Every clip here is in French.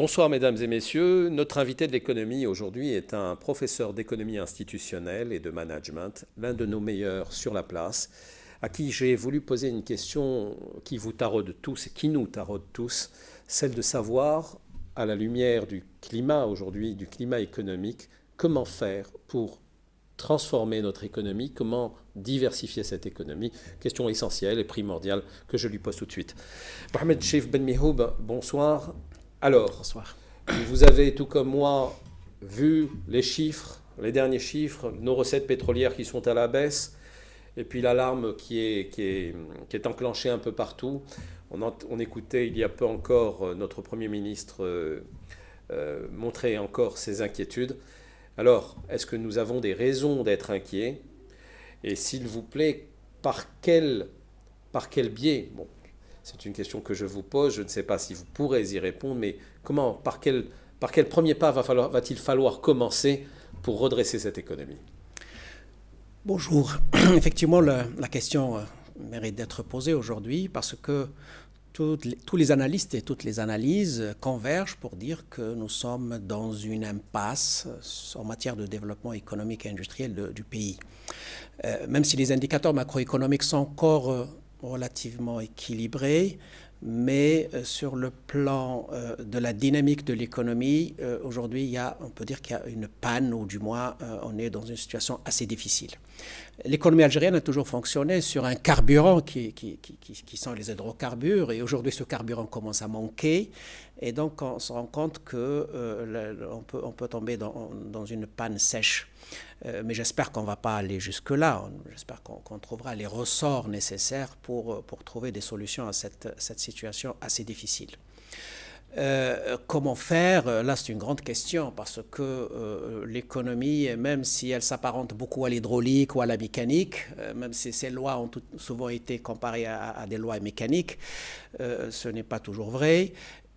Bonsoir mesdames et messieurs. Notre invité de l'économie aujourd'hui est un professeur d'économie institutionnelle et de management, l'un de nos meilleurs sur la place, à qui j'ai voulu poser une question qui vous taraude tous et qui nous taraude tous, celle de savoir, à la lumière du climat aujourd'hui, du climat économique, comment faire pour transformer notre économie, comment diversifier cette économie. Question essentielle et primordiale que je lui pose tout de suite. Mohamed Chif Ben Mihoub, bonsoir. Alors, Bonsoir. vous avez, tout comme moi, vu les chiffres, les derniers chiffres, nos recettes pétrolières qui sont à la baisse, et puis l'alarme qui est enclenchée un peu partout. On écoutait il y a peu encore notre Premier ministre montrer encore ses inquiétudes. Alors, est-ce que nous avons des raisons d'être inquiets? Et s'il vous plaît, par quel biais? Bon, c'est une question que je vous pose, je ne sais pas si vous pourrez y répondre, mais par quel premier pas va-t-il falloir commencer pour redresser cette économie? Bonjour. Effectivement, la question mérite d'être posée aujourd'hui parce que tous les analystes et toutes les analyses convergent pour dire que nous sommes dans une impasse en matière de développement économique et industriel du pays. Même si les indicateurs macroéconomiques sont encore relativement équilibrés, mais sur le plan de la dynamique de l'économie, aujourd'hui, on peut dire qu'il y a une panne, ou du moins, on est dans une situation assez difficile. L'économie algérienne a toujours fonctionné sur un carburant qui sont les hydrocarbures, et aujourd'hui, ce carburant commence à manquer, et donc on se rend compte qu'on peut tomber dans une panne sèche. Mais j'espère qu'on ne va pas aller jusque-là. J'espère qu'on trouvera les ressorts nécessaires pour trouver des solutions à cette situation assez difficile. Comment faire? Là, c'est une grande question parce que l'économie, même si elle s'apparente beaucoup à l'hydraulique ou à la mécanique, même si ces lois ont souvent été comparées à des lois mécaniques, ce n'est pas toujours vrai.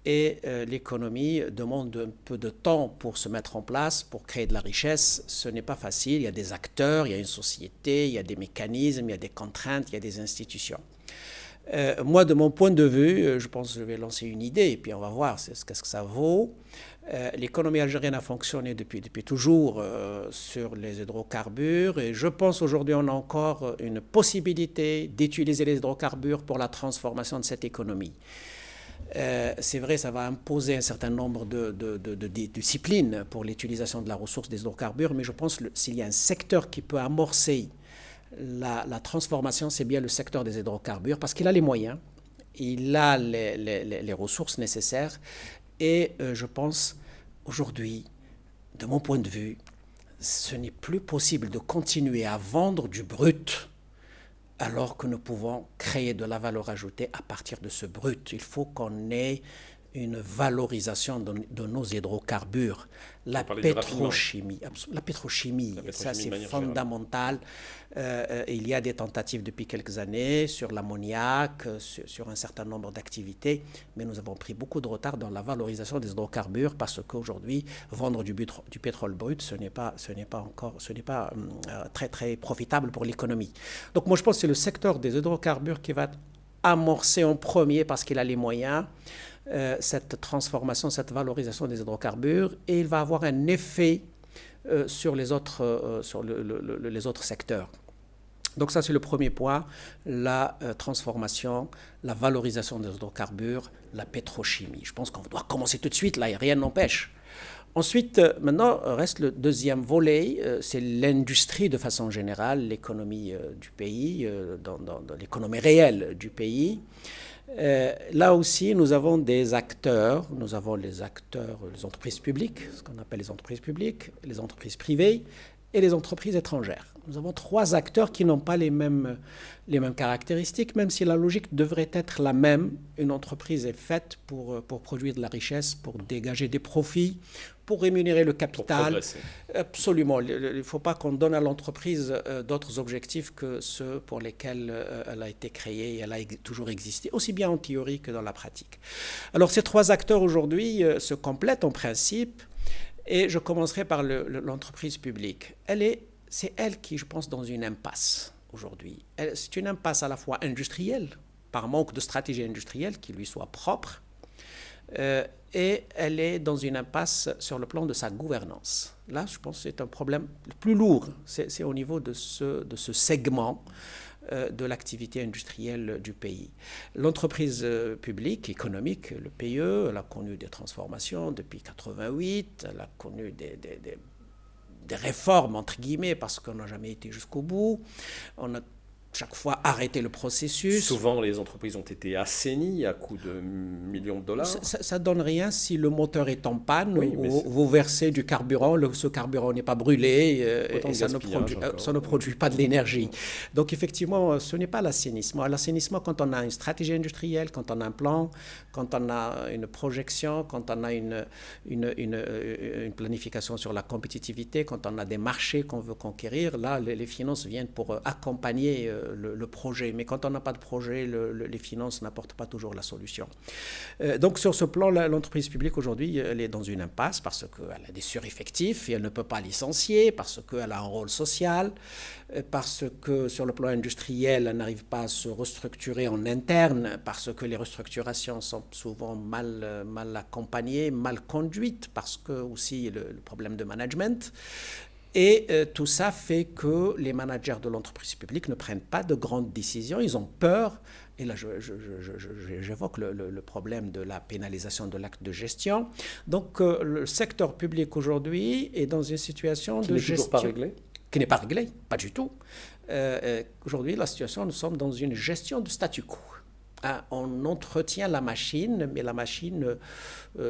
Et l'économie demande un peu de temps pour se mettre en place, pour créer de la richesse. Ce n'est pas facile. Il y a des acteurs, il y a une société, il y a des mécanismes, il y a des contraintes, il y a des institutions. Moi, de mon point de vue, je pense que je vais lancer une idée et puis on va voir qu'est-ce que ça vaut. L'économie algérienne a fonctionné depuis toujours sur les hydrocarbures et je pense aujourd'hui on a encore une possibilité d'utiliser les hydrocarbures pour la transformation de cette économie. C'est vrai, ça va imposer un certain nombre de disciplines pour l'utilisation de la ressource des hydrocarbures, mais je pense que s'il y a un secteur qui peut amorcer la transformation, c'est bien le secteur des hydrocarbures, parce qu'il a les moyens, il a les ressources nécessaires, et je pense aujourd'hui, de mon point de vue, ce n'est plus possible de continuer à vendre du brut alors que nous pouvons créer de la valeur ajoutée à partir de ce brut. Il faut qu'on ait une valorisation de nos hydrocarbures. La pétrochimie, ça c'est fondamental. Il y a des tentatives depuis quelques années sur l'ammoniac, sur un certain nombre d'activités, mais nous avons pris beaucoup de retard dans la valorisation des hydrocarbures parce qu'aujourd'hui, vendre du pétrole brut, ce n'est pas très très profitable pour l'économie. Donc moi je pense que c'est le secteur des hydrocarbures qui va amorcer en premier parce qu'il a les moyens cette transformation, cette valorisation des hydrocarbures, et il va avoir un effet sur les autres secteurs. Donc ça, c'est le premier point, la transformation, la valorisation des hydrocarbures, la pétrochimie. Je pense qu'on doit commencer tout de suite, là, rien n'empêche. Ensuite, maintenant, reste le deuxième volet, c'est l'industrie de façon générale, l'économie du pays, dans l'économie réelle du pays. Là aussi, nous avons des acteurs. Nous avons les entreprises publiques, ce qu'on appelle les entreprises publiques, les entreprises privées et les entreprises étrangères. Nous avons trois acteurs qui n'ont pas les mêmes caractéristiques, même si la logique devrait être la même. Une entreprise est faite pour produire de la richesse, pour dégager des profits, pour rémunérer le capital. Absolument. Il ne faut pas qu'on donne à l'entreprise d'autres objectifs que ceux pour lesquels elle a été créée et elle a toujours existé, aussi bien en théorie que dans la pratique. Alors ces trois acteurs aujourd'hui se complètent en principe, et je commencerai par l'entreprise publique. C'est elle qui, je pense, dans une impasse aujourd'hui. C'est une impasse à la fois industrielle, par manque de stratégie industrielle qui lui soit propre, et elle est dans une impasse sur le plan de sa gouvernance. Là, je pense que c'est un problème plus lourd. C'est au niveau de ce segment de l'activité industrielle du pays. L'entreprise publique, économique, le PE, elle a connu des transformations depuis 1988, elle a connu des réformes, entre guillemets, parce qu'on n'a jamais été jusqu'au bout. On a chaque fois arrêté le processus. Souvent, les entreprises ont été assainies à coût de millions de dollars. Ça ne donne rien si le moteur est en panne, oui, ou vous versez du carburant, ce carburant n'est pas brûlé, et ça ne produit pas de l'énergie. Donc effectivement, ce n'est pas l'assainissement. L'assainissement, quand on a une stratégie industrielle, quand on a un plan, quand on a une projection, quand on a une planification sur la compétitivité, quand on a des marchés qu'on veut conquérir, là, les finances viennent pour accompagner le projet. Mais quand on n'a pas de projet, les finances n'apportent pas toujours la solution. Donc sur ce plan, l'entreprise publique aujourd'hui, elle est dans une impasse parce qu'elle a des sureffectifs et elle ne peut pas licencier, parce qu'elle a un rôle social, parce que sur le plan industriel, elle n'arrive pas à se restructurer en interne, parce que les restructurations sont souvent mal accompagnées, mal conduites, parce que aussi le problème de management. Et tout ça fait que les managers de l'entreprise publique ne prennent pas de grandes décisions, ils ont peur. Et là, j'évoque le problème de la pénalisation de l'acte de gestion. Donc, le secteur public aujourd'hui est dans une situation de gestion... Qui n'est toujours pas réglée ? Qui n'est pas réglée, pas du tout. Aujourd'hui, la situation, nous sommes dans une gestion de statu quo. On entretient la machine, mais la machine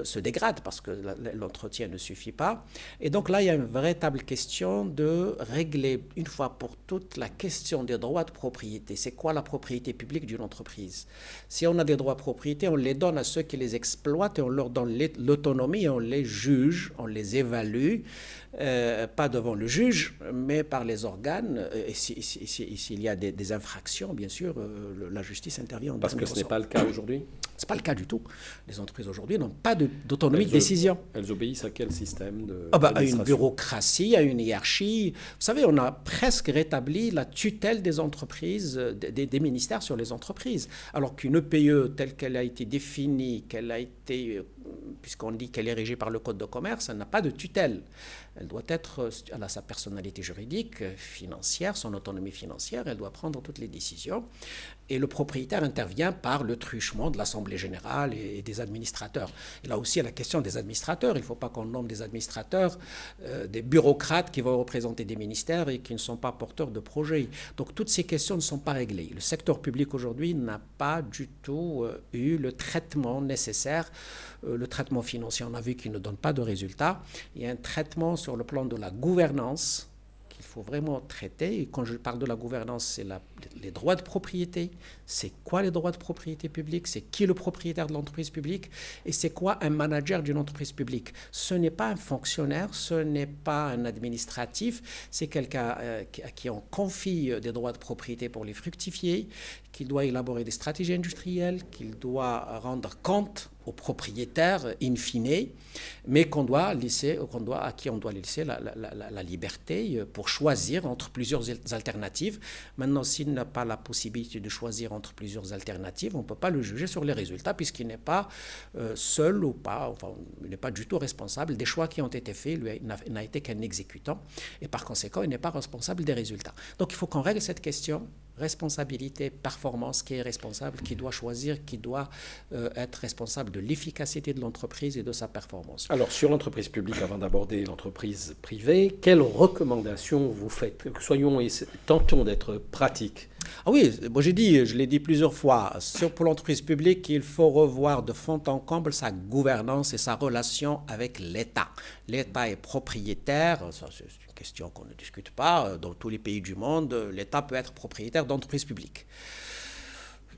se dégrade parce que l'entretien ne suffit pas. Et donc là, il y a une véritable question de régler une fois pour toutes la question des droits de propriété. C'est quoi la propriété publique d'une entreprise ? Si on a des droits de propriété, on les donne à ceux qui les exploitent et on leur donne l'autonomie et on les juge, on les évalue. Pas devant le juge, mais par les organes. Et s'il y a des infractions, bien sûr, la justice intervient. Parce que ce n'est pas le cas aujourd'hui ? Ce n'est pas le cas du tout. Les entreprises aujourd'hui n'ont pas d'autonomie de décision. Elles obéissent à quel système à une bureaucratie, à une hiérarchie. Vous savez, on a presque rétabli la tutelle des entreprises, des ministères sur les entreprises. Alors qu'une EPE telle qu'elle a été définie, qu'elle a été... puisqu'on dit qu'elle est régie par le Code de commerce, elle n'a pas de tutelle. Elle doit être, elle a sa personnalité juridique, financière, son autonomie financière, elle doit prendre toutes les décisions. Et le propriétaire intervient par le truchement de l'Assemblée générale et des administrateurs. Et là aussi, il y a la question des administrateurs. Il ne faut pas qu'on nomme des administrateurs, des bureaucrates qui vont représenter des ministères et qui ne sont pas porteurs de projets. Donc toutes ces questions ne sont pas réglées. Le secteur public aujourd'hui n'a pas du tout eu le traitement nécessaire. Le traitement financier, on a vu qu'il ne donne pas de résultats. Il y a un traitement sur le plan de la gouvernance qu'il faut vraiment traiter. Et quand je parle de la gouvernance, c'est les droits de propriété. C'est quoi les droits de propriété publique ? C'est qui le propriétaire de l'entreprise publique ? Et c'est quoi un manager d'une entreprise publique ? Ce n'est pas un fonctionnaire, ce n'est pas un administratif, c'est quelqu'un à qui on confie des droits de propriété pour les fructifier, qui doit élaborer des stratégies industrielles, qu'il doit rendre compte aux propriétaires in fine, mais à qui on doit laisser la liberté pour choisir entre plusieurs alternatives. Maintenant, s'il n'a pas la possibilité de choisir entre plusieurs alternatives, on ne peut pas le juger sur les résultats puisqu'il n'est pas seul ou pas, enfin, il n'est pas du tout responsable des choix qui ont été faits. Lui n'a été qu'un exécutant et par conséquent, il n'est pas responsable des résultats. Donc, il faut qu'on règle cette question. Responsabilité, performance, qui est responsable, qui doit choisir, qui doit être responsable de l'efficacité de l'entreprise et de sa performance. Alors, sur l'entreprise publique, avant d'aborder l'entreprise privée, quelles recommandations vous faites ? Tentons d'être pratiques. Ah oui, moi je l'ai dit plusieurs fois, pour l'entreprise publique, il faut revoir de fond en comble sa gouvernance et sa relation avec l'État. L'État est propriétaire, ça c'est une question qu'on ne discute pas, dans tous les pays du monde, l'État peut être propriétaire d'entreprises publiques.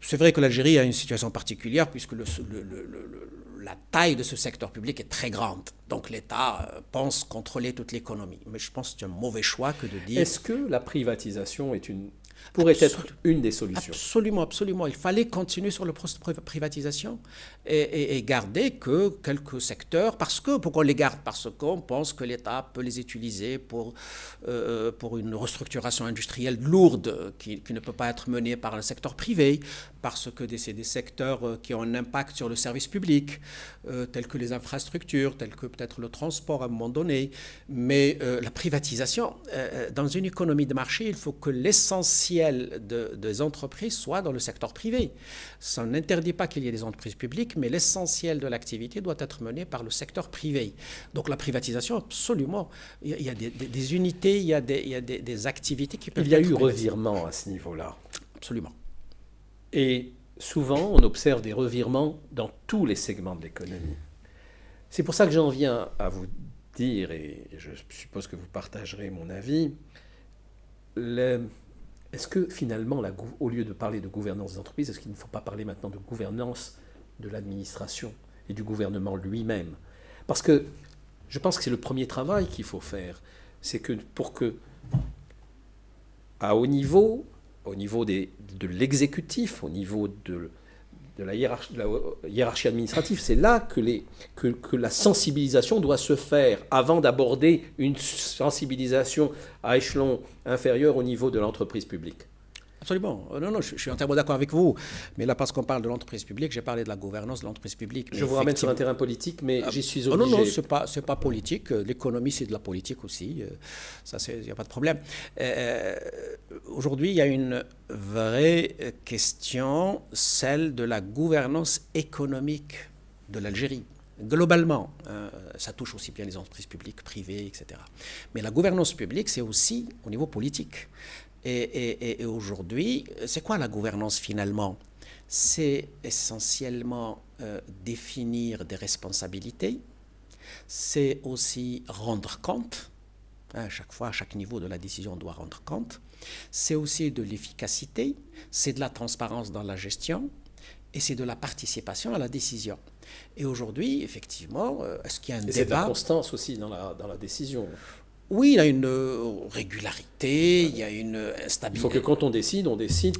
C'est vrai que l'Algérie a une situation particulière puisque la taille de ce secteur public est très grande. Donc l'État pense contrôler toute l'économie. Mais je pense que c'est un mauvais choix que de dire... Est-ce que la privatisation est une pourrait être une des solutions. Absolument, absolument. Il fallait continuer sur le processus de privatisation et garder que quelques secteurs. Pourquoi on les garde? Parce qu'on pense que l'État peut les utiliser pour une restructuration industrielle lourde qui ne peut pas être menée par le secteur privé, parce que c'est des secteurs qui ont un impact sur le service public, tels que les infrastructures, tels que peut-être le transport à un moment donné. Mais la privatisation, dans une économie de marché, il faut que l'essentiel des entreprises soit dans le secteur privé. Ça n'interdit pas qu'il y ait des entreprises publiques, mais l'essentiel de l'activité doit être mené par le secteur privé. Donc la privatisation, absolument, il y a des unités, il y a des activités qui peuvent être... Il y a eu revirement à ce niveau-là. Absolument. Et souvent, on observe des revirements dans tous les segments de l'économie. C'est pour ça que j'en viens à vous dire, et je suppose que vous partagerez mon avis, est-ce que finalement, au lieu de parler de gouvernance des entreprises, est-ce qu'il ne faut pas parler maintenant de gouvernance de l'administration et du gouvernement lui-même? Parce que je pense que c'est le premier travail qu'il faut faire. C'est que pour que, à haut niveau de l'exécutif, au niveau de la hiérarchie administrative, c'est là que la sensibilisation doit se faire avant d'aborder une sensibilisation à échelon inférieur au niveau de l'entreprise publique. Absolument. Non, je suis entièrement d'accord avec vous. Mais là, parce qu'on parle de l'entreprise publique, j'ai parlé de la gouvernance de l'entreprise publique. Je vous ramène sur un terrain politique, mais j'y suis obligé. Non, c'est pas politique. L'économie, c'est de la politique aussi. Ça, il n'y a pas de problème. Aujourd'hui, il y a une vraie question, celle de la gouvernance économique de l'Algérie. Globalement, ça touche aussi bien les entreprises publiques, privées, etc. Mais la gouvernance publique, c'est aussi au niveau politique. Et aujourd'hui, c'est quoi la gouvernance finalement? C'est essentiellement définir des responsabilités, c'est aussi rendre compte, à chaque fois, à chaque niveau de la décision, on doit rendre compte, c'est aussi de l'efficacité, c'est de la transparence dans la gestion, et c'est de la participation à la décision. Et aujourd'hui, effectivement, est-ce qu'il y a un débat? C'est de la constance aussi dans la décision. Oui, il y a une régularité, il y a une stabilité. Il faut que quand on décide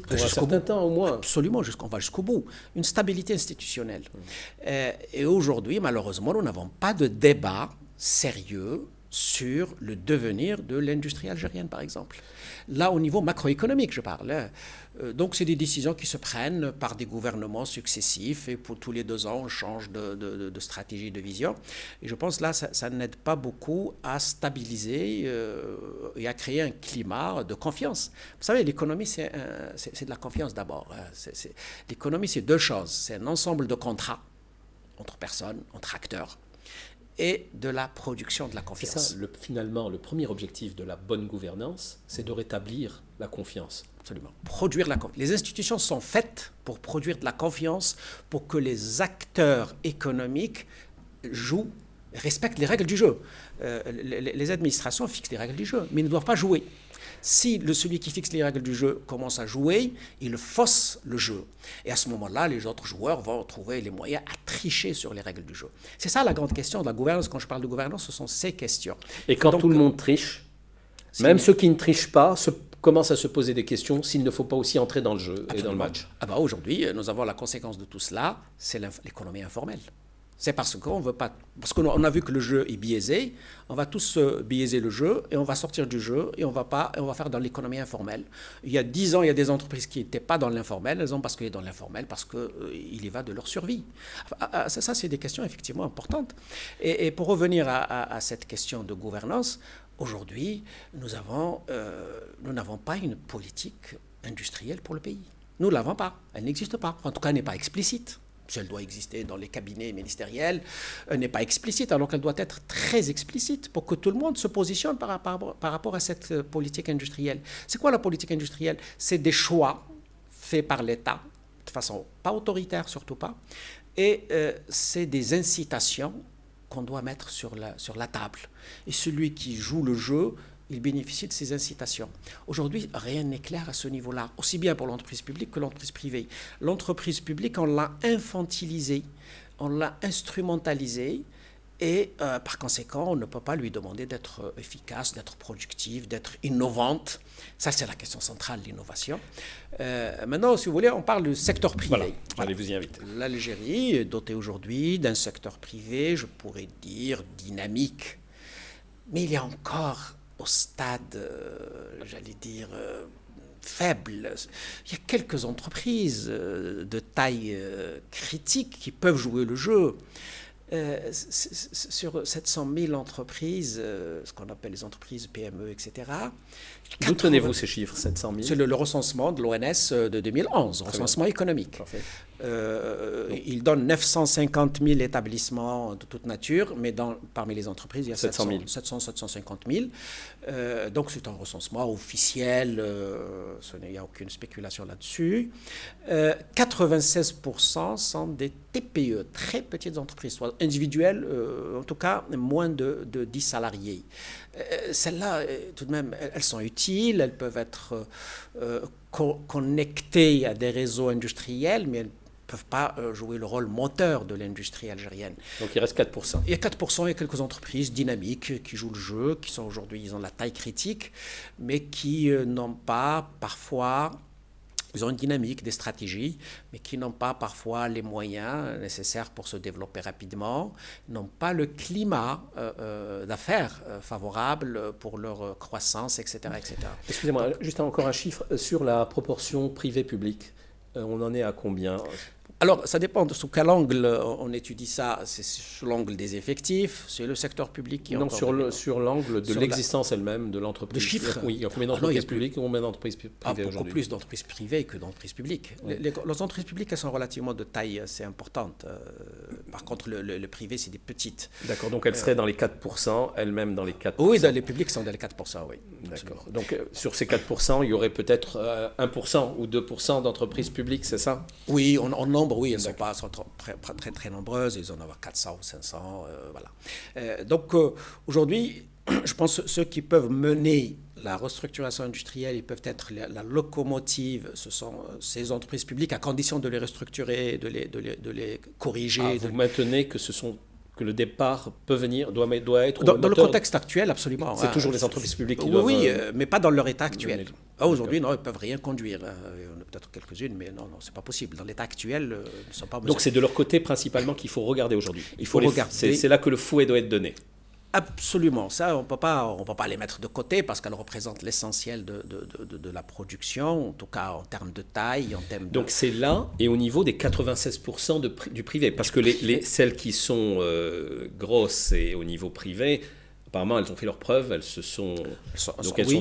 pour un certain temps au moins. Absolument, on va jusqu'au bout. Une stabilité institutionnelle. Et aujourd'hui, malheureusement, nous n'avons pas de débat sérieux sur le devenir de l'industrie algérienne, par exemple. Là, au niveau macroéconomique, je parle. Donc, c'est des décisions qui se prennent par des gouvernements successifs et pour tous les 2 ans, on change de stratégie, de vision. Et je pense là, ça n'aide pas beaucoup à stabiliser et à créer un climat de confiance. Vous savez, l'économie, c'est de la confiance d'abord. L'économie, c'est 2 choses. C'est un ensemble de contrats entre personnes, entre acteurs, et de la production de la confiance. C'est ça, finalement, le premier objectif de la bonne gouvernance, c'est de rétablir la confiance. Absolument. Produire la confiance. Les institutions sont faites pour produire de la confiance, pour que les acteurs économiques respectent les règles du jeu. Les administrations fixent les règles du jeu, mais ils ne doivent pas jouer. Si celui qui fixe les règles du jeu commence à jouer, il fausse le jeu. Et à ce moment-là, les autres joueurs vont trouver les moyens à tricher sur les règles du jeu. C'est ça la grande question de la gouvernance. Quand je parle de gouvernance, ce sont ces questions. Et quand tout le monde triche, même ceux qui ne trichent pas commencent à se poser des questions s'il ne faut pas aussi entrer dans le jeu. Absolument. Et dans le match. Aujourd'hui, nous avons la conséquence de tout cela, c'est l'économie informelle. C'est parce qu'on veut pas, parce qu'on a vu que le jeu est biaisé, on va tous biaiser le jeu et on va sortir du jeu et on va faire dans l'économie informelle. Il y a 10 ans, il y a des entreprises qui n'étaient pas dans l'informel, elles ont basculé dans l'informel parce qu'il y va de leur survie. Ça, c'est des questions effectivement importantes. Et pour revenir à cette question de gouvernance, aujourd'hui, nous n'avons pas une politique industrielle pour le pays. Nous ne l'avons pas, elle n'existe pas. En tout cas, elle n'est pas explicite. Si elle doit exister dans les cabinets ministériels, elle n'est pas explicite, alors qu'elle doit être très explicite pour que tout le monde se positionne par rapport à cette politique industrielle. C'est quoi la politique industrielle? C'est des choix faits par l'État, de façon pas autoritaire, surtout pas, et c'est des incitations qu'on doit mettre sur la table. Et celui qui joue le jeu, il bénéficie de ces incitations. Aujourd'hui, rien n'est clair à ce niveau-là, aussi bien pour l'entreprise publique que l'entreprise privée. L'entreprise publique, on l'a infantilisée, on l'a instrumentalisée, Et par conséquent, on ne peut pas lui demander d'être efficace, d'être productive, d'être innovante. Ça, c'est la question centrale, l'innovation. Maintenant, si vous voulez, on parle du secteur privé. Voilà, allez, vous y inviter. L'Algérie est dotée aujourd'hui d'un secteur privé, je pourrais dire, dynamique. Mais il est encore au stade, j'allais dire, faible. Il y a quelques entreprises de taille critique qui peuvent jouer le jeu. Sur 700 000 entreprises, ce qu'on appelle les entreprises PME, etc. D'où tenez-vous ces chiffres, 700 000? C'est le recensement de l'ONS de 2011, recensement économique. Parfait. Il donne 950 000 établissements de toute nature, mais parmi les entreprises, il y a 750 000. Donc c'est un recensement officiel, il n'y a aucune spéculation là-dessus. 96% sont des TPE, très petites entreprises, soit individuelles, en tout cas moins de 10 salariés. Celles-là, tout de même, elles sont utiles, elles peuvent être connectées à des réseaux industriels, mais elles ne peuvent pas jouer le rôle moteur de l'industrie algérienne. Donc il reste 4%. Il y a 4%, il y a quelques entreprises dynamiques qui jouent le jeu, qui sont aujourd'hui, ils ont la taille critique, mais qui n'ont pas parfois... Ils ont une dynamique, des stratégies, mais qui n'ont pas parfois les moyens nécessaires pour se développer rapidement, n'ont pas le climat d'affaires favorable pour leur croissance, etc. etc. Excusez-moi, juste encore un chiffre sur la proportion privée-publique. On en est à combien ? Alors, ça dépend de sous quel angle on étudie ça. C'est sous l'angle des effectifs, c'est le secteur public qui est non, sur l'angle de l'existence elle-même de l'entreprise. De chiffres. Oui, il y a combien d'entreprises publiques et combien d'entreprises privées aujourd'hui ? Beaucoup plus d'entreprises privées que d'entreprises publiques. Oui. Les entreprises publiques, elles sont relativement de taille assez importante. Par contre, le privé, c'est des petites. D'accord, donc elles seraient dans les 4%, elles-mêmes dans les 4%. Oui, les publics sont dans les 4%, oui. D'accord. Donc sur ces 4%, il y aurait peut-être 1% ou 2% d'entreprises publiques, c'est ça ? Oui, en nombre, oui, elles sont très, très nombreuses, ils en ont 400 ou 500, voilà. Donc aujourd'hui, je pense que ceux qui peuvent mener la restructuration industrielle, ils peuvent être la locomotive, ce sont ces entreprises publiques, à condition de les restructurer, de les corriger. Vous maintenez que le départ peut venir, doit être... Dans le contexte actuel, absolument. C'est toujours les entreprises publiques qui doivent... Oui, mais pas dans leur état actuel. Aujourd'hui, non, ils ne peuvent rien conduire. Il y en a peut-être quelques-unes, mais non, ce n'est pas possible. Dans l'état actuel, ils ne sont pas... Donc c'est de leur côté principalement qu'il faut regarder aujourd'hui. Il faut regarder. C'est là que le fouet doit être donné. Absolument. Ça, on ne peut pas les mettre de côté parce qu'elles représentent l'essentiel de la production, en tout cas en termes de taille, en termes Donc c'est là et au niveau des 96% du privé. Parce que celles qui sont grosses et au niveau privé, apparemment elles ont fait leurs preuves, elles sont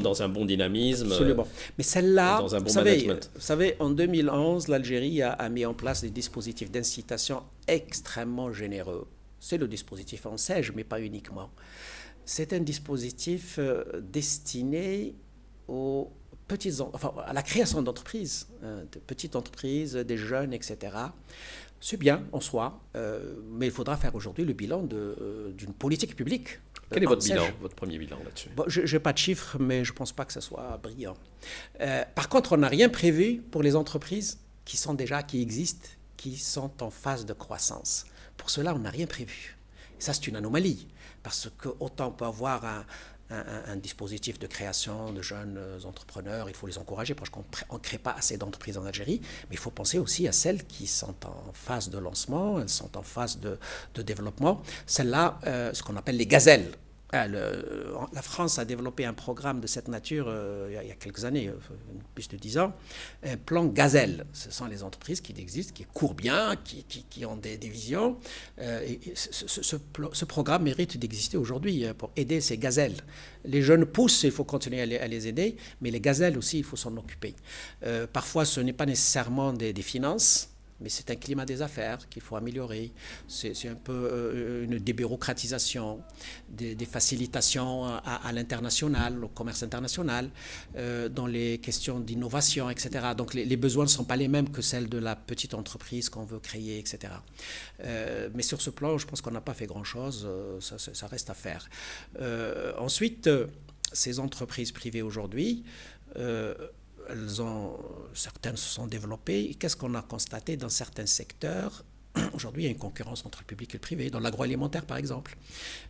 dans un bon dynamisme. Absolument. Mais celles-là, dans un bon management. Vous savez, en 2011, l'Algérie a mis en place des dispositifs d'incitation extrêmement généreux. C'est le dispositif ANSEJ, mais pas uniquement. C'est un dispositif destiné à la création d'entreprises, de petites entreprises, des jeunes, etc. C'est bien en soi, mais il faudra faire aujourd'hui le bilan d'une politique publique. Quel est votre premier bilan là-dessus ? Bon, je n'ai pas de chiffres, mais je ne pense pas que ce soit brillant. Par contre, on n'a rien prévu pour les entreprises qui existent, qui sont en phase de croissance. Pour cela, on n'a rien prévu. Et ça, c'est une anomalie, parce que autant on peut avoir un dispositif de création de jeunes entrepreneurs, il faut les encourager, parce qu'on ne crée pas assez d'entreprises en Algérie, mais il faut penser aussi à celles qui sont en phase de lancement, elles sont en phase de développement. Celles-là, ce qu'on appelle les gazelles. La France a développé un programme de cette nature il y a quelques années, plus de 10 ans, un plan Gazelle. Ce sont les entreprises qui existent, qui courent bien, qui ont des visions. Et ce programme mérite d'exister aujourd'hui pour aider ces gazelles. Les jeunes poussent, il faut continuer à les aider, mais les gazelles aussi, il faut s'en occuper. Parfois, ce n'est pas nécessairement des finances, mais c'est un climat des affaires qu'il faut améliorer. C'est un peu une débureaucratisation, des facilitations à l'international, au commerce international, dans les questions d'innovation, etc. Donc les besoins ne sont pas les mêmes que celles de la petite entreprise qu'on veut créer, etc. Mais sur ce plan, je pense qu'on n'a pas fait grand-chose, ça reste à faire. Ensuite, ces entreprises privées aujourd'hui, certaines se sont développées. Qu'est-ce qu'on a constaté dans certains secteurs? aujourd'hui, il y a une concurrence entre le public et le privé, dans l'agroalimentaire par exemple.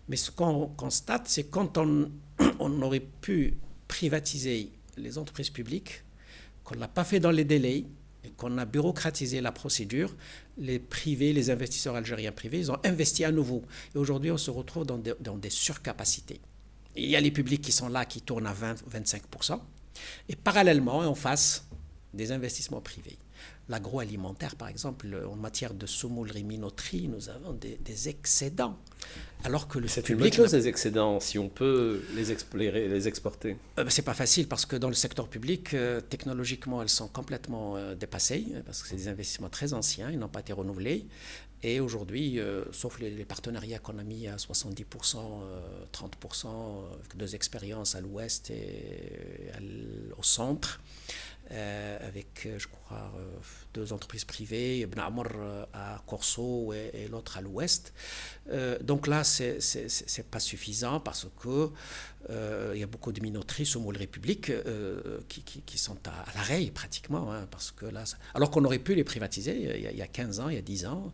Mais ce qu'on constate, c'est quand on aurait pu privatiser les entreprises publiques, qu'on ne l'a pas fait dans les délais, et qu'on a bureaucratisé la procédure, les privés, les investisseurs algériens privés, ils ont investi à nouveau. Et aujourd'hui, on se retrouve dans des surcapacités. Il y a les publics qui sont là, qui tournent à 20-25%. Et parallèlement, en face, des investissements privés. L'agroalimentaire, par exemple, en matière de semoule-minoterie, nous avons des excédents. Alors que c'est une bonne chose, les excédents, si on peut les exporter. C'est pas facile parce que dans le secteur public, technologiquement, elles sont complètement dépassées parce que c'est des investissements très anciens, ils n'ont pas été renouvelés. Et aujourd'hui, sauf les partenariats qu'on a mis à 70%, 30%, avec 2 expériences à l'ouest et au centre, avec, je crois, 2 entreprises privées, Ibn Amr à Corso et l'autre à l'ouest. Donc là, c'est pas suffisant parce que il y a beaucoup de minoteries, semoule République, qui sont à l'arrêt pratiquement, hein, parce que là, alors qu'on aurait pu les privatiser il y a 15 ans, il y a 10 ans,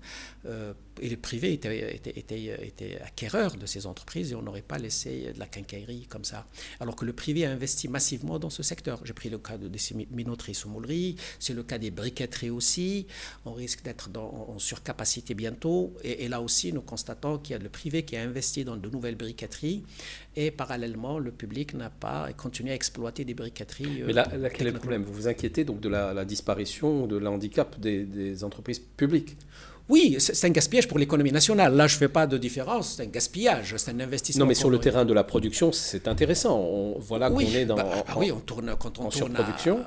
et les privés étaient acquéreurs de ces entreprises et on n'aurait pas laissé de la quincaillerie comme ça. Alors que le privé a investi massivement dans ce secteur. J'ai pris le cas des minoteries semouleries, c'est le cas des briqueteries aussi. On risque d'être en surcapacité bientôt. Et là aussi, nous constatons qu'il y a le privé qui a investi dans de nouvelles briqueteries et parallèlement, le public n'a pas continué à exploiter des briqueteries. Mais là, quel est le problème? Vous vous inquiétez donc de la disparition, de l'handicap des entreprises publiques? Oui, c'est un gaspillage pour l'économie nationale. Là, je ne fais pas de différence. C'est un gaspillage, c'est un investissement. Non, mais sur le terrain de la production, c'est intéressant. Voilà qu'on est dans... oui, on tourne quand on tourne surproduction.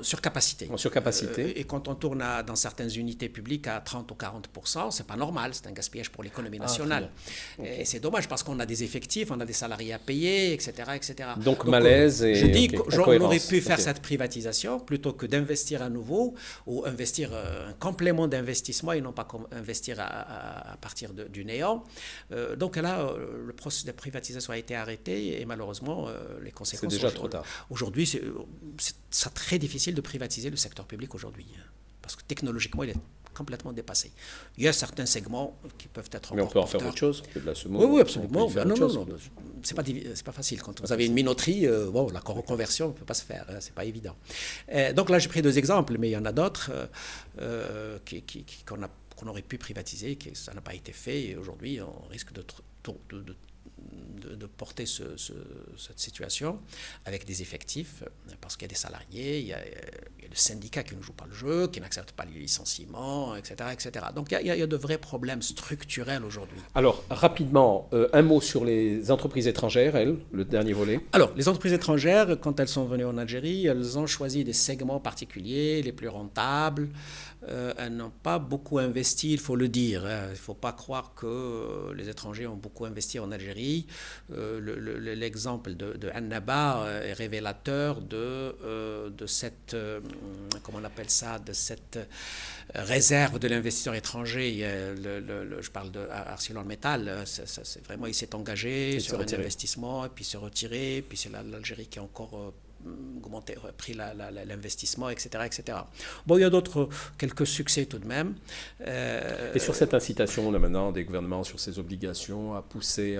Sur capacité. En surcapacité. Et quand on tourne dans certaines unités publiques à 30 ou 40%, c'est pas normal. C'est un gaspillage pour l'économie nationale. Okay. Et c'est dommage parce qu'on a des effectifs, on a des salariés à payer, etc. etc. Donc malaise et... Je dis qu'on aurait pu faire cette privatisation plutôt que d'investir à nouveau ou investir un complément d'investissement et non pas comme investir à partir du néant. Donc là, le processus de privatisation a été arrêté et malheureusement, les conséquences... C'est déjà trop tard. Aujourd'hui, c'est très difficile de privatiser le secteur public aujourd'hui, parce que technologiquement, il est complètement dépassé. Il y a certains segments qui peuvent être... Mais on peut en faire autre chose que de la semoule. Oui, absolument. Non. C'est pas facile. Quand vous avez une minoterie, la reconversion ne peut pas se faire. C'est pas évident. Donc là, j'ai pris 2 exemples, mais il y en a d'autres qu'on aurait pu privatiser, que ça n'a pas été fait, et aujourd'hui, on risque de porter cette situation avec des effectifs, parce qu'il y a des salariés, il y a le syndicat qui ne joue pas le jeu, qui n'accepte pas les licenciements, etc. etc. Donc il y a de vrais problèmes structurels aujourd'hui. Alors, rapidement, un mot sur les entreprises étrangères, le dernier volet. Alors, les entreprises étrangères, quand elles sont venues en Algérie, elles ont choisi des segments particuliers, les plus rentables. Elles n'ont pas beaucoup investi, il faut le dire. Il ne faut pas croire que les étrangers ont beaucoup investi en Algérie. L'exemple de Annaba est révélateur de cette, comment on appelle ça, de cette réserve de l'investisseur étranger. Je parle de ArcelorMittal. C'est vraiment, il s'est engagé sur un investissement, et puis se retirer, puis c'est l'Algérie qui a encore pris l'investissement, etc., etc. Bon, il y a quelques succès tout de même. Et sur cette incitation, là, maintenant, des gouvernements sur ces obligations à pousser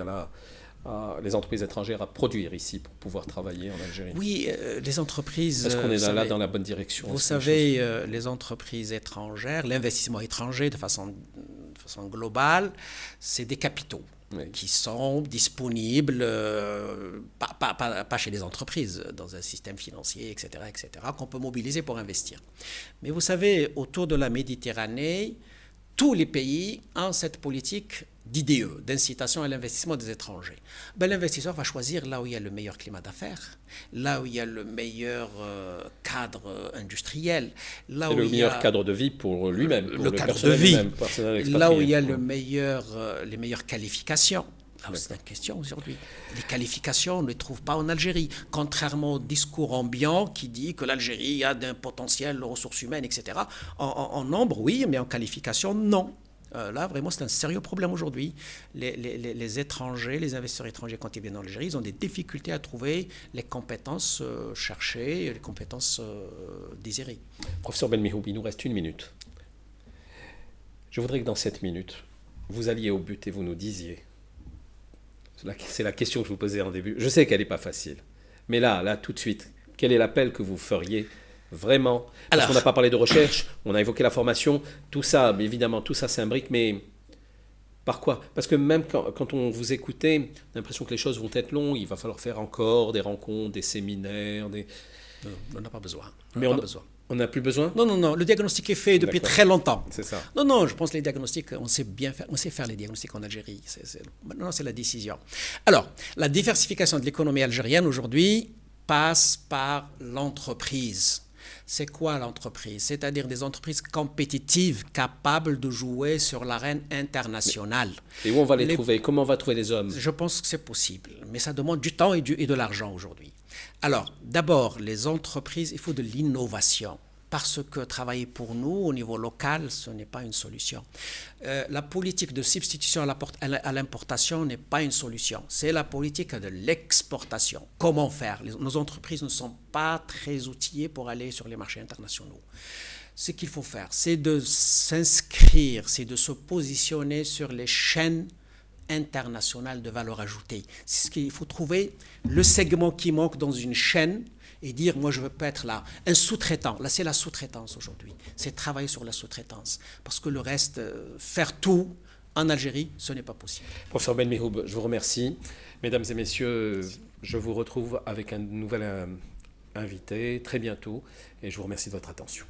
les entreprises étrangères à produire ici pour pouvoir travailler en Algérie. Oui, les entreprises... Est-ce qu'on est là dans la bonne direction? Vous savez, les entreprises étrangères, l'investissement étranger de façon globale, c'est des capitaux. Oui. Qui sont disponibles, pas chez les entreprises, dans un système financier, etc., qu'on peut mobiliser pour investir. Mais vous savez, autour de la Méditerranée, tous les pays ont cette politique d'IDE, d'incitation à l'investissement des étrangers. L'investisseur va choisir là où il y a le meilleur climat d'affaires, là où il y a le meilleur cadre industriel, là où le meilleur cadre de vie pour lui-même, le cadre de vie, là où il y a les meilleures qualifications. C'est une question aujourd'hui. Les qualifications, on ne les trouve pas en Algérie, contrairement au discours ambiant qui dit que l'Algérie a d'un potentiel de ressources humaines, etc. En nombre, oui, mais en qualification, non. Là, vraiment, c'est un sérieux problème aujourd'hui. Les étrangers, les investisseurs étrangers, quand ils viennent en Algérie, ils ont des difficultés à trouver les compétences cherchées, les compétences désirées. Professeur Belmihoubi, il nous reste 1 minute. Je voudrais que dans 7 minutes, vous alliez au but et vous nous disiez, c'est la question que je vous posais en début, je sais qu'elle n'est pas facile, mais là, tout de suite, quel est l'appel que vous feriez vraiment? Parce qu'on n'a pas parlé de recherche, on a évoqué la formation, tout ça, évidemment, tout ça s'imbrique, mais par quoi? Parce que même quand on vous écoutait, on a l'impression que les choses vont être longues, il va falloir faire encore des rencontres, des séminaires, des... Non, on n'a pas besoin. Mais on n'a plus besoin? Non, non, non. Le diagnostic est fait depuis très longtemps. C'est ça. Non, non, je pense que les diagnostics, on sait bien faire, on sait faire les diagnostics en Algérie. Maintenant, c'est la décision. Alors, la diversification de l'économie algérienne aujourd'hui passe par l'entreprise. C'est quoi l'entreprise? C'est-à-dire des entreprises compétitives capables de jouer sur l'arène internationale. Et où on va les trouver? Comment on va trouver les hommes? Je pense que c'est possible, mais ça demande du temps et de l'argent aujourd'hui. Alors, d'abord, les entreprises, il faut de l'innovation. Parce que travailler pour nous au niveau local, ce n'est pas une solution. La politique de substitution à l'importation n'est pas une solution. C'est la politique de l'exportation. Comment faire? Nos entreprises ne sont pas très outillées pour aller sur les marchés internationaux. Ce qu'il faut faire, c'est de s'inscrire, c'est de se positionner sur les chaînes internationales de valeur ajoutée. C'est ce qu'il faut trouver, le segment qui manque dans une chaîne, et dire, moi, je veux pas être là. Un sous-traitant, là, c'est la sous-traitance aujourd'hui. C'est travailler sur la sous-traitance. Parce que le reste, faire tout en Algérie, ce n'est pas possible. Professeur Ben Mehoub, je vous remercie. Mesdames et messieurs, je vous retrouve avec un nouvel invité très bientôt et je vous remercie de votre attention.